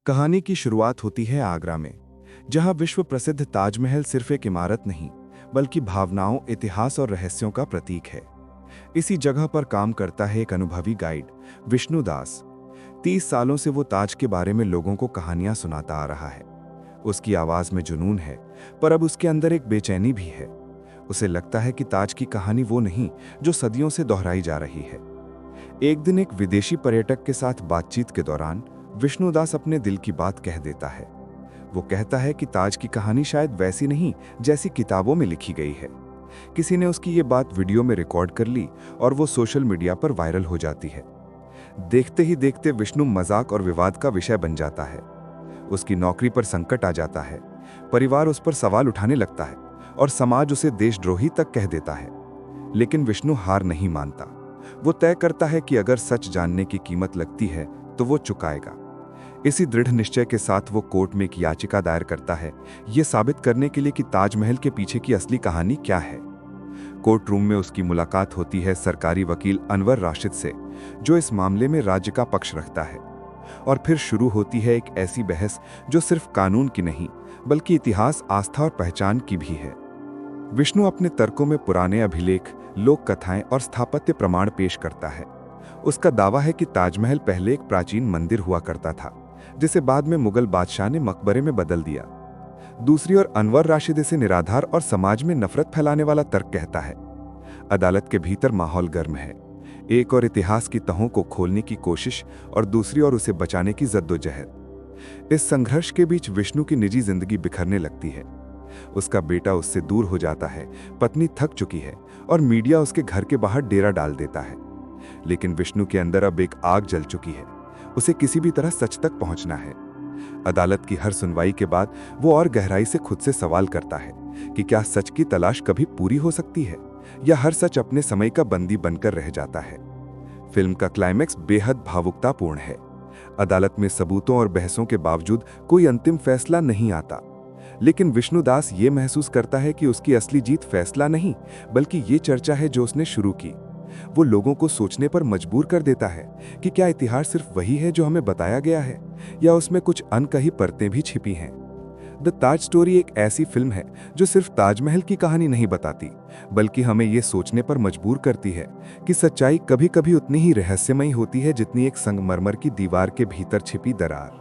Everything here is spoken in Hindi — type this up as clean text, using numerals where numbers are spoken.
कहानी की शुरुआत होती है आगरा में, जहां विश्व प्रसिद्ध ताजमहल सिर्फ एक इमारत नहीं, बल्कि भावनाओं, इतिहास और रहस्यों का प्रतीक है। इसी जगह पर काम करता है एक अनुभवी गाइड, विष्णु दास। 30 सालों से वो ताज के बारे में लोगों को कहानियां सुनाता आ रहा है। उसकी आवाज में जुनून है, पर अब उसके अंदर एक बेचैनी भी है। उसे लगता है कि ताज की कहानी वो नहीं जो सदियों से दोहराई जा रही है। एक दिन एक विदेशी पर्यटक के साथ बातचीत के दौरान विष्णुदास अपने दिल की बात कह देता है। वो कहता है कि ताज की कहानी शायद वैसी नहीं जैसी किताबों में लिखी गई है। किसी ने उसकी ये बात वीडियो में रिकॉर्ड कर ली और वो सोशल मीडिया पर वायरल हो जाती है। देखते ही देखते विष्णु मजाक और विवाद का विषय बन जाता है। उसकी नौकरी पर संकट आ जाता है, परिवार उस पर सवाल उठाने लगता है और समाज उसे देशद्रोही तक कह देता है। लेकिन विष्णु हार नहीं मानता। वो तय करता है कि अगर सच जानने की कीमत लगती है तो वो चुकाएगा। इसी दृढ़ निश्चय के साथ वो कोर्ट में एक याचिका दायर करता है, ये साबित करने के लिए कि ताजमहल के पीछे की असली कहानी क्या है। कोर्ट रूम में उसकी मुलाकात होती है सरकारी वकील अनवर राशिद से, जो इस मामले में राज्य का पक्ष रखता है। और फिर शुरू होती है एक ऐसी बहस जो सिर्फ कानून की नहीं, बल्कि इतिहास, आस्था और पहचान की भी है। विष्णु अपने तर्कों में पुराने अभिलेख, लोक कथाएं और स्थापत्य प्रमाण पेश करता है। उसका दावा है कि ताजमहल पहले एक प्राचीन मंदिर हुआ करता था, जिसे बाद में मुगल बादशाह ने मकबरे में बदल दिया। दूसरी ओर अनवर राशिद इसे निराधार और समाज में नफरत फैलाने वाला तर्क कहता है। अदालत के भीतर माहौल गर्म है। एक और इतिहास की तहों को खोलने की कोशिश और दूसरी ओर उसे बचाने की जद्दोजहद। इस संघर्ष के बीच विष्णु की निजी जिंदगी बिखरने लगती है। उसका बेटा उससे दूर हो जाता है, पत्नी थक चुकी है और मीडिया उसके घर के बाहर डेरा डाल देता है। लेकिन विष्णु के अंदर अब एक आग जल चुकी है। उसे किसी भी तरह सच तक पहुंचना है। अदालत की हर सुनवाई के बाद वो और गहराई से खुद से सवाल करता है कि क्या सच की तलाश कभी पूरी हो सकती है, या हर सच अपने समय का बंदी बनकर रह जाता है। फिल्म का क्लाइमैक्स बेहद भावुकतापूर्ण है। अदालत में सबूतों और बहसों के बावजूद कोई अंतिम फैसला नहीं आता। लेकिन विष्णुदास ये महसूस करता है कि उसकी असली जीत फैसला नहीं, बल्कि ये चर्चा है जो उसने शुरू की। वो लोगों को सोचने पर मजबूर कर देता है कि क्या इतिहास सिर्फ वही है जो हमें बताया गया है, या उसमें कुछ अनकही परतें भी छिपी हैं। द ताज स्टोरी एक ऐसी फिल्म है जो सिर्फ ताजमहल की कहानी नहीं बताती, बल्कि हमें ये सोचने पर मजबूर करती है कि सच्चाई कभी कभी उतनी ही रहस्यमयी होती है जितनी एक संगमरमर की दीवार के भीतर छिपी दरार।